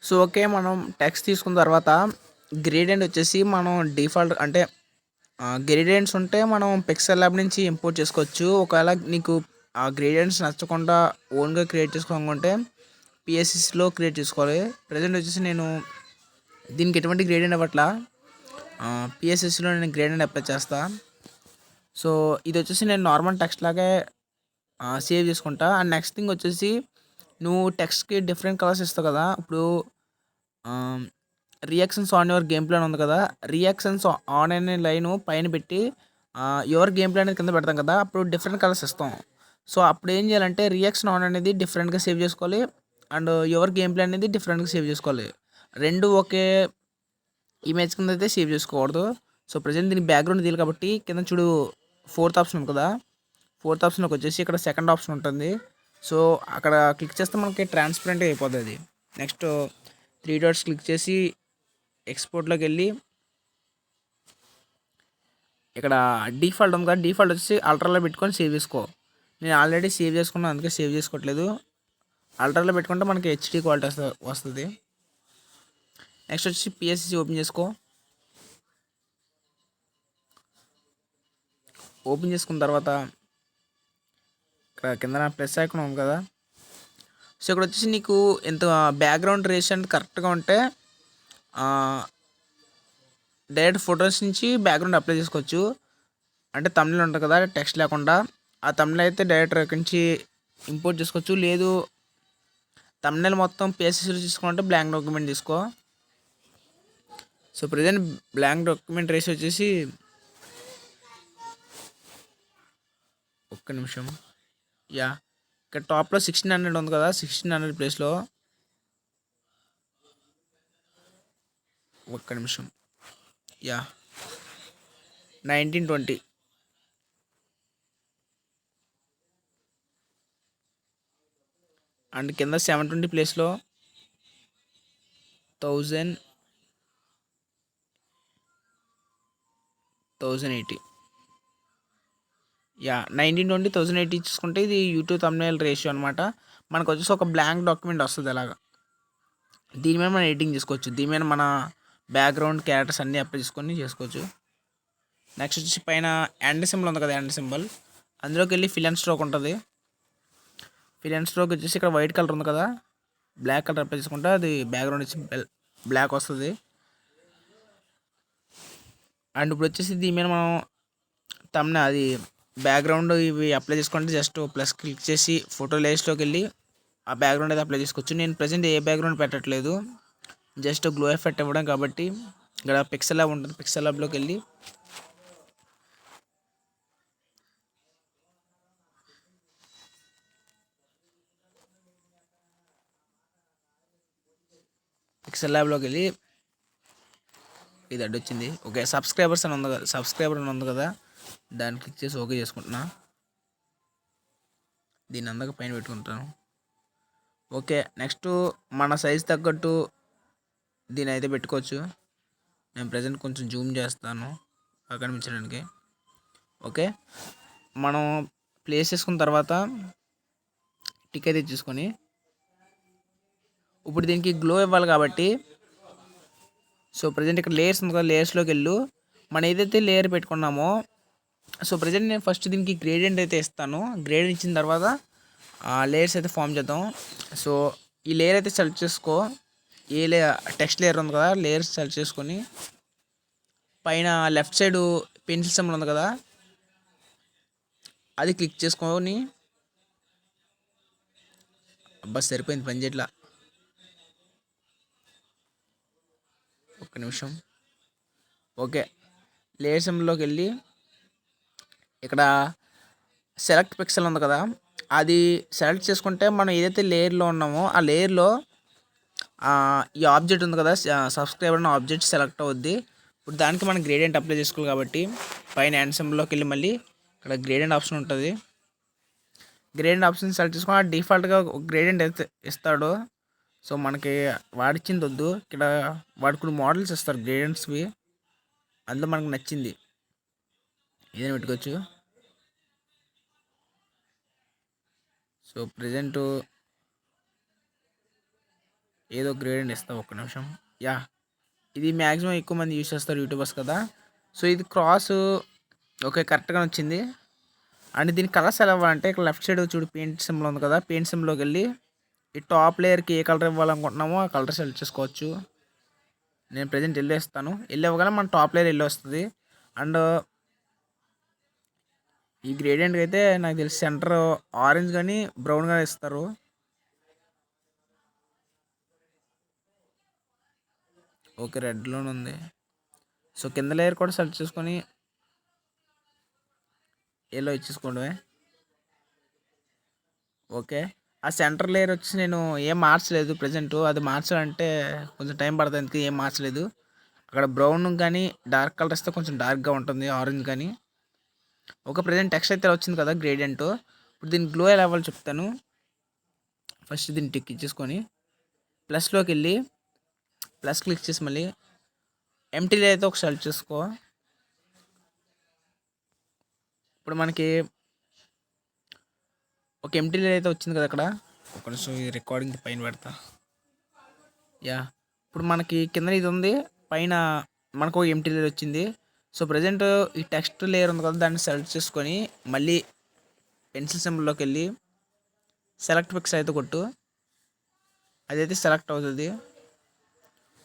So okay, మనం text తీసుకున్న తర్వాత గ్రేడియంట్ వచ్చేసి మనం డిఫాల్ట్ అంటే గ్రేడియంట్స్ ఉంటే మనం పిక్సెల్ ల్యాబ్ నుంచి ఇంపోర్ట్ చేసుకోవచ్చు. ఒకవేళ నీకు ఆ గ్రేడియంట్స్ నచ్చకుండా ఓన్గా క్రియేట్ చేసుకోవాలనుకుంటే పిఎస్సిలో క్రియేట్ చేసుకోవాలి. ప్రజెంట్ వచ్చేసి నేను దీనికి ఎటువంటి గ్రేడియంట్ అవ్వట్లా, పిఎస్సిలో నేను గ్రేడియంట్ అప్లై చేస్తా. సో ఇది వచ్చేసి నేను నార్మల్ టెక్స్ట్ లాగే సేవ్ చేసుకుంటా. అండ్ నెక్స్ట్ థింగ్ వచ్చేసి నువ్వు టెక్స్ట్కి డిఫరెంట్ కలర్స్ ఇస్తావు కదా. ఇప్పుడు reactions on your game plan ఉంది కదా, రియాక్షన్స్ ఆన్ అనే లైన్ పైన పెట్టి యువర్ గేమ్ ప్లాన్ అనేది కింద పెడతాం కదా, అప్పుడు డిఫరెంట్ కలర్స్ ఇస్తాం. సో అప్పుడు ఏం చేయాలంటే రియాక్షన్ ఆన్ అనేది డిఫరెంట్గా సేవ్ చేసుకోవాలి, అండ్ యువర్ గేమ్ ప్లాన్ అనేది డిఫరెంట్గా సేవ్ చేసుకోవాలి. రెండు ఒకే ఇమేజ్ కింద అయితే సేవ్ చేసుకోకూడదు. సో ప్రజెంట్ దీనికి బ్యాక్గ్రౌండ్ తీయాలి కాబట్టి కింద చూడు ఫోర్త్ ఆప్షన్ ఉంది కదా, ఫోర్త్ ఆప్షన్కి వచ్చేసి ఇక్కడ సెకండ్ ఆప్షన్ ఉంటుంది. సో అక్కడ క్లిక్ చేస్తే మనకి ట్రాన్స్పరెంట్ అయిపోతుంది అది. నెక్స్ట్ 3 డాట్స్ క్లిక్ చేసి ఎక్స్పోర్ట్లోకి వెళ్ళి ఇక్కడ డిఫాల్ట్ ఉంది కదా, డిఫాల్ట్ వచ్చేసి అల్ట్రాలో పెట్టుకొని సేవ్ చేసుకో. నేను ఆల్రెడీ సేవ్ చేసుకున్నాను, అందుకే సేవ్ చేసుకోవట్లేదు. అల్ట్రాలో పెట్టుకుంటే మనకి హెచ్డి క్వాలిటీ వస్తుంది. నెక్స్ట్ వచ్చి పిఎస్సి ఓపెన్ చేసుకో. ఓపెన్ చేసుకున్న తర్వాత ఇక్కడ కింద ప్లస్ ఐకాన్ ఉంది కదా, సో ఇక్కడ వచ్చేసి నీకు ఎంత బ్యాక్గ్రౌండ్ రేషన్ కరెక్ట్గా ఉంటే డైరెక్ట్ ఫొటోస్ నుంచి బ్యాక్గ్రౌండ్ అప్లై చేసుకోవచ్చు. అంటే తమిళ ఉంటుంది కదా టెక్స్ట్ లేకుండా, ఆ తమిళ అయితే డైరెక్ట్ ఇక్కడి నుంచి ఇంపోర్ట్ చేసుకోవచ్చు. లేదు తమిళ మొత్తం పిఎస్సిలో తీసుకుంటే బ్లాంక్ డాక్యుమెంట్ తీసుకో. సో ప్రజెంట్ బ్లాంక్ డాక్యుమెంట్ రేస్ వచ్చేసి ఒక్క నిమిషం. యా, ఇక్కడ టాప్లో 1600 ఉంది కదా, 1600 ప్లేస్లో ఒక్క నిమిషం. యా 1920. అండ్ కింద 720 ప్లేస్లో 1080. యా 1920 1080 చూసుకుంటే ఇది యూట్యూబ్ థంబ్నెయిల్ రేషియో అనమాట. మనకు వచ్చేసి ఒక బ్లాంక్ డాక్యుమెంట్ వస్తుంది అలాగా. దీని మీద మనం ఎడిటింగ్ చేసుకోవచ్చు, దీని మీద మన బ్యాక్గ్రౌండ్ క్యారెక్టర్స్ అన్నీ అప్లై చేసుకొని చేసుకోవచ్చు. నెక్స్ట్ వచ్చి పైన ఎండ్ సింబల్ ఉంది కదా, ఎండ్ సింబల్ అందులోకి వెళ్ళి ఫిల్ అండ్ స్ట్రోక్ ఉంటుంది. ఫిల్ అండ్ స్ట్రోక్ వచ్చేసి ఇక్కడ వైట్ కలర్ ఉంది కదా, బ్లాక్ కలర్ అప్లై చేసుకుంటే అది బ్యాక్గ్రౌండ్ వచ్చి బ్లాక్ వస్తుంది. అండ్ ఇప్పుడు వచ్చేసి దీని మీద మనం తమ్మున అది బ్యాక్గ్రౌండ్ ఇవి అప్లై చేసుకుంటే జస్ట్ ప్లస్ క్లిక్ చేసి ఫోటో లేయర్స్లోకి వెళ్ళి ఆ బ్యాక్గ్రౌండ్ అయితే అప్లై చేసుకోవచ్చు. నేను ప్రజెంట్ ఏ బ్యాక్గ్రౌండ్ పెట్టట్లేదు, జస్ట్ గ్లో ఎఫెక్ట్ ఇవ్వడం కాబట్టి ఇక్కడ పిక్సెల్ ల్యాబ్ ఉంటుంది, పిక్సెల్ ల్యాబ్లోకి వెళ్ళి ఇది అడ్డొచ్చింది. ఓకే, సబ్స్క్రైబర్స్ అని ఉంది కదా, సబ్స్క్రైబర్ అని ఉంది కదా, దాన్ని క్లిక్ చేసి ఓకే చేసుకుంటున్నా. దీన్ని అందక పైన పెట్టుకుంటాను. ఓకే, నెక్స్ట్ మన సైజ్ తగ్గట్టు దీని అయితే పెట్టుకోవచ్చు. నేను ప్రజెంట్ కొంచెం జూమ్ చేస్తాను బాగా కనిపించడానికి. ఓకే, మనం ప్లేస్ చేసుకున్న తర్వాత టిక్ అయితే తీసుకొని ఇప్పుడు దీనికి గ్లో ఇవ్వాలి కాబట్టి సో ప్రజెంట్ ఇక్కడ లేయర్స్ ఉంది కదా, లేయర్స్లోకి వెళ్ళు. మనం ఏదైతే లేయర్ పెట్టుకున్నామో సో ప్రజెంట్ నేను ఫస్ట్ దీనికి గ్రేడియంట్ అయితే ఇస్తాను. గ్రేడియంట్ ఇచ్చిన తర్వాత లేయర్స్ అయితే ఫామ్ చేద్దాం. సో ఈ లేయర్ అయితే సెలెక్ట్ చేసుకో. ఏ టెక్స్ట్ లేయర్ ఉంది కదా, లేయర్స్ సెలెక్ట్ చేసుకొని పైన లెఫ్ట్ సైడ్ పెన్సిల్ సింబల్ ఉంది కదా, అది క్లిక్ చేసుకొని అబ్బా సరిపోయింది పని చేయట్లా, ఒక్క నిమిషం. ఓకే, లేయర్ సింబల్లోకి వెళ్ళి ఇక్కడ సెలెక్ట్ పిక్సెల్ ఉంది కదా, అది సెలెక్ట్ చేసుకుంటే మనం ఏదైతే లేయర్లో ఉన్నామో ఆ లేయర్లో ఈ ఆబ్జెక్ట్ ఉంది కదా, సబ్స్క్రైబర్ అనే ఆబ్జెక్ట్ సెలెక్ట్ అవుద్ది. ఇప్పుడు దానికి మనం గ్రేడియంట్ అప్లై చేసుకోవాలి కాబట్టి పైన హ్యాండ్ సింబల్లోకి వెళ్ళి మళ్ళీ ఇక్కడ గ్రేడియంట్ ఆప్షన్ ఉంటుంది. గ్రేడియంట్ ఆప్షన్ సెలెక్ట్ చేసుకుని డిఫాల్ట్గా గ్రేడియంట్ అయితే ఇస్తాడు. సో మనకి వాడిచ్చింది వద్దు, ఇక్కడ వాడు కొన్ని మోడల్స్ ఇస్తారు గ్రేడియంట్స్వి, అందులో మనకు నచ్చింది ఏదైనా పెట్టుకోవచ్చు. సో ప్రజెంట్ ఏదో గ్రేడెంట్ ఇస్తా ఒక్క నిమిషం. యా, ఇది మ్యాక్సిమం ఎక్కువ మంది యూస్ చేస్తారు యూట్యూబర్స్ కదా. సో ఇది క్రాస్ ఓకే కరెక్ట్గా వచ్చింది. అండ్ దీని కలర్స్ ఎలా ఇవ్వాలంటే ఇక్కడ లెఫ్ట్ సైడ్ చూడు పెయింట్ సింబల్ ఉంది కదా, పెయింట్ సింబల్లోకి వెళ్ళి ఈ టాప్ లేయర్కి ఏ కలర్ ఇవ్వాలనుకుంటున్నామో ఆ కలర్ సెలెక్ట్ చేసుకోవచ్చు. నేను ప్రజెంట్ ఎల్లో ఇస్తాను. ఎల్లో ఇవ్వగానే మన టాప్ లేయర్ ఎల్లో వస్తుంది. అండ్ ఈ గ్రేడియంట్కి అయితే నాకు తెలిసి సెంటర్ ఆరెంజ్ కానీ బ్రౌన్ కానీ ఇస్తారు. ఓకే రెడ్లోనే ఉంది. సో కింద లేయర్ కూడా సెలెక్ట్ చేసుకొని ఎల్లో ఇచ్చేసుకోండి. ఓకే, ఆ సెంటర్ లేయర్ వచ్చి నేను ఏం మార్చలేదు ప్రజెంట్. అది మార్చాలంటే కొంచెం టైం పడుతుంది, అందుకే ఏం మార్చలేదు. అక్కడ బ్రౌన్ కానీ డార్క్ కలర్ ఇస్తే కొంచెం డార్క్గా ఉంటుంది, ఆరెంజ్ కానీ. ఒక ప్రజెంట్ టెక్స్ట్ అయితే వచ్చింది కదా గ్రేడియంట్. ఇప్పుడు దీని గ్లో ఎలా అవ్వాలో చెప్తాను. ఫస్ట్ దీన్ని టిక్ ఇచ్చేసుకొని ప్లస్లోకి వెళ్ళి ప్లస్ క్లిక్ చేసి మళ్ళీ ఎంటీ లేయర్ అయితే ఒక సెలెక్ట్ చేసుకో. ఇప్పుడు మనకి ఒక ఎంటీ లేయర్ అయితే వచ్చింది కదా అక్కడ. ఒక నిమిషం ఈ రికార్డింగ్ పైన పెడతా. యా, ఇప్పుడు మనకి కింద ఇది ఉంది, పైన మనకు ఒక ఎంటీ లేయర్ వచ్చింది. సో ప్రజెంట్ ఈ టెక్స్ట్ లేయర్ ఉంది కదా, దాన్ని సెలెక్ట్ చేసుకొని మళ్ళీ పెన్సిల్ సింబల్లోకి వెళ్ళి సెలెక్ట్ పిక్స్ అయితే కొట్టు. అదైతే సెలెక్ట్ అవుతుంది.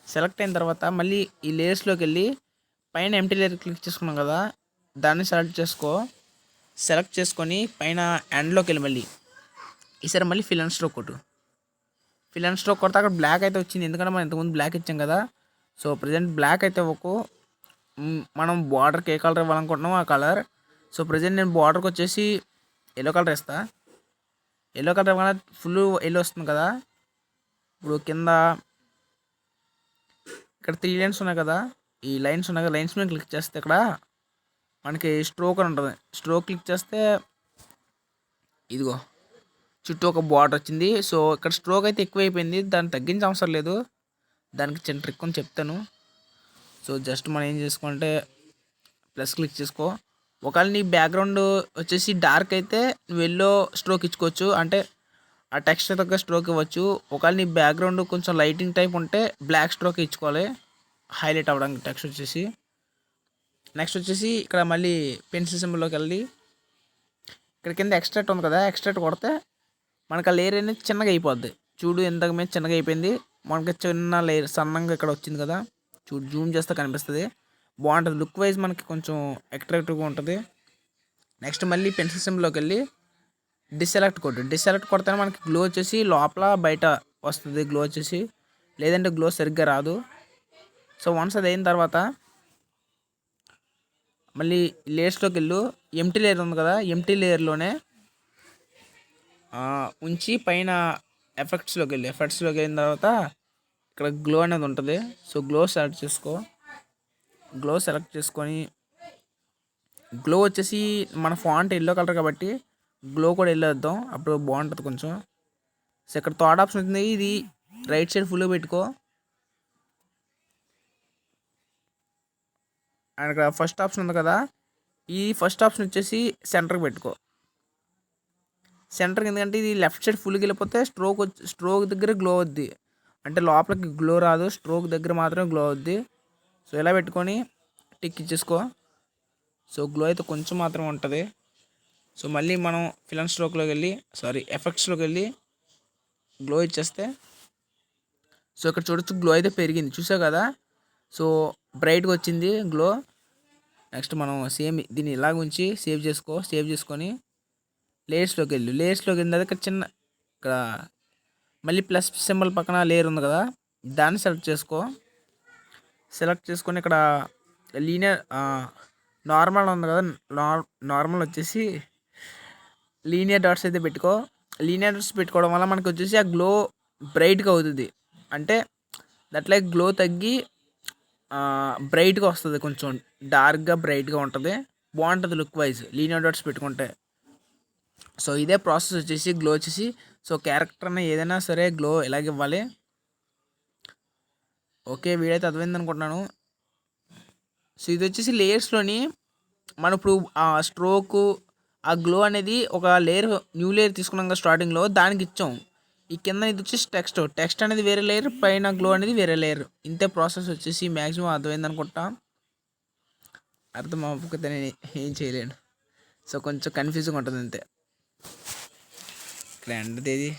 సెలెక్ట్ అయిన తర్వాత మళ్ళీ ఈ లేయర్స్లోకి వెళ్ళి పైన ఎంటీ లేయర్ క్లిక్ చేసుకున్నాం కదా, దాన్ని సెలెక్ట్ చేసుకో. సెలెక్ట్ చేసుకొని పైన ఎండ్లోకి వెళ్ళి మళ్ళీ ఈసారి మళ్ళీ ఫిల్ అండ్ స్ట్రోక్ కొట్టు. ఫిల్ అండ్ స్ట్రోక్ కొడితే అక్కడ బ్లాక్ అయితే వచ్చింది, ఎందుకంటే మనం ఇంతకుముందు బ్లాక్ ఇచ్చాం కదా. సో ప్రజెంట్ బ్లాక్ అయితే ఒక మనం బార్డర్కి ఏ కలర్ ఇవ్వాలనుకుంటున్నామో ఆ కలర్. సో ప్రజెంట్ నేను బార్డర్కి వచ్చేసి ఎల్లో కలర్ ఇస్తా. ఎల్లో కలర్ ఇవ్వగానే ఫుల్ ఎల్లో వస్తుంది కదా. ఇప్పుడు కింద ఇక్కడ 3 లైన్స్ ఉన్నాయి కదా, ఈ లైన్స్ ఉన్నాయి కదా, లైన్స్ మీద క్లిక్ చేస్తే ఇక్కడ మనకి స్ట్రోక్ అని ఉంటుంది. స్ట్రోక్ క్లిక్ చేస్తే ఇదిగో చుట్టూ ఒక బార్డర్ వచ్చింది. సో ఇక్కడ స్ట్రోక్ అయితే ఎక్కువైపోయింది, దాన్ని తగ్గించే అవసరం లేదు. దానికి చిన్న ట్రిక్ అని చెప్తాను. సో జస్ట్ మనం ఏం చేసుకోవాలంటే ప్లస్ క్లిక్ చేసుకో. ఒకవేళ నీ బ్యాక్గ్రౌండ్ వచ్చేసి డార్క్ అయితే నువ్వు ఎల్లో స్ట్రోక్ ఇచ్చుకోవచ్చు, అంటే ఆ టెక్స్ట్ తగ్గ స్ట్రోక్ ఇవ్వచ్చు. ఒకవేళ నీ బ్యాక్గ్రౌండ్ కొంచెం లైటింగ్ టైప్ ఉంటే బ్లాక్ స్ట్రోక్ ఇచ్చుకోవాలి హైలైట్ అవ్వడానికి టెక్స్ట్ వచ్చేసి. నెక్స్ట్ వచ్చేసి ఇక్కడ మళ్ళీ పెన్సిల్ సింబల్లోకి వెళ్ళి ఇక్కడ కింద ఎక్స్ట్రాక్ట్ ఉంది కదా, ఎక్స్ట్రాక్ట్ కొడితే మనకు ఆ లేయర్ అనేది చిన్నగా అయిపోద్ది. చూడు ఎంత మీద చిన్నగా అయిపోయింది, మనకి చిన్న లేయర్ సన్నంగా ఇక్కడ వచ్చింది కదా. చూడు జూమ్ చేస్తే కనిపిస్తుంది, బాగుంటుంది. లుక్ వైజ్ మనకి కొంచెం అట్రాక్టివ్గా ఉంటుంది. నెక్స్ట్ మళ్ళీ పెన్సిల్ సింబల్లోకి వెళ్ళి డిసెలెక్ట్ కొట్టు. డిసెలెక్ట్ కొడితేనే మనకి గ్లో వచ్చేసి లోపల బయట వస్తుంది గ్లో వచ్చేసి, లేదంటే గ్లో సరిగ్గా రాదు. సో వన్స్ అది అయిన తర్వాత మళ్ళీ లేయర్స్లోకి వెళ్ళు. ఎంటీ లేయర్ ఉంది కదా, ఎంటీ లేయర్లోనే ఉంచి పైన ఎఫెక్ట్స్లోకి వెళ్ళి ఎఫెక్ట్స్లోకి వెళ్ళిన తర్వాత ఇక్కడ గ్లో అనేది ఉంటుంది. సో గ్లో సెలెక్ట్ చేసుకో. గ్లో సెలెక్ట్ చేసుకొని గ్లో వచ్చేసి మన ఫాంట్ ఎల్లో కలర్ కాబట్టి గ్లో కూడా ఎల్లో వేద్దాం, అప్పుడు బాగుంటుంది కొంచెం. సో ఇక్కడ థర్డ్ ఆప్షన్ ఉంటుంది, ఇది రైట్ సైడ్ ఫుల్గా పెట్టుకో. అండ్ ఇక్కడ ఫస్ట్ ఆప్షన్ ఉంది కదా, ఈ ఫస్ట్ ఆప్షన్ వచ్చేసి సెంటర్కి పెట్టుకో. సెంటర్కి ఎందుకంటే ఇది లెఫ్ట్ సైడ్ ఫుల్కి వెళ్ళిపోతే స్ట్రోక్ దగ్గర గ్లో అవుద్ది, అంటే లోపలికి గ్లో రాదు, స్ట్రోక్ దగ్గర మాత్రమే గ్లో అవుద్ది. సో ఇలా పెట్టుకొని టిక్ ఇచ్చేసుకో. సో గ్లో అయితే కొంచెం మాత్రం ఉంటుంది. సో మళ్ళీ మనం ఫిల్ అండ్ స్ట్రోక్లోకి వెళ్ళి ఎఫెక్ట్స్లోకి వెళ్ళి గ్లో ఇచ్చేస్తే సో ఇక్కడ చూడొచ్చు గ్లో అయితే పెరిగింది, చూసావు కదా. సో బ్రైట్గా వచ్చింది గ్లో. నెక్స్ట్ మనం సేమ్ దీన్ని ఇలాగ ఉంచి సేవ్ చేసుకో. సేవ్ చేసుకొని లేయర్స్లోకి వెళ్ళు. లేయర్స్లోకి వెళ్ళిన ఇక్కడ చిన్న ఇక్కడ మళ్ళీ ప్లస్ సింబల్ పక్కన లేయర్ ఉంది కదా, దాన్ని సెలెక్ట్ చేసుకో. సెలెక్ట్ చేసుకొని ఇక్కడ లీనియర్ నార్మల్ ఉంది కదా, నార్మల్ వచ్చేసి లీనియర్ డాట్స్ అయితే పెట్టుకో. లీనియర్ డాట్స్ పెట్టుకోవడం వల్ల మనకి వచ్చేసి ఆ గ్లో బ్రైట్గా అవుతుంది, అంటే దట్లే గ్లో తగ్గి బ్రైట్గా వస్తుంది, కొంచెం డార్క్గా బ్రైట్గా ఉంటుంది, బాగుంటుంది లుక్ వైజ్ లీనియర్ డాట్స్ పెట్టుకుంటే. సో ఇదే ప్రాసెస్ వచ్చేసి గ్లో వచ్చేసి. సో క్యారెక్టర్ అన్న ఏదైనా సరే గ్లో ఎలాగ ఇవ్వాలి. ఓకే, వీడైతే అర్థమైంది అనుకుంటున్నాను. సో ఇది వచ్చేసి లేయర్స్లోని మనం ఇప్పుడు ఆ స్ట్రోకు ఆ గ్లో అనేది ఒక లేయర్ న్యూ లేయర్ తీసుకున్నాం కదా స్టార్టింగ్లో, దానికి ఇచ్చాం. ఈ కింద ఇది వచ్చేసి టెక్స్ట్ అనేది వేరే లేయర్, పైన గ్లో అనేది వేరే లేయర్. ఇంతే ప్రాసెస్ వచ్చేసి. మ్యాక్సిమం అర్థమైంది అనుకుంటా. అర్థం అవ్వకపోతే నేను ఏం చేయలేను. సో కొంచెం కన్ఫ్యూజింగ్ ఉంటుంది అంతే. ఇక్కడ ఎండ్ తేదీ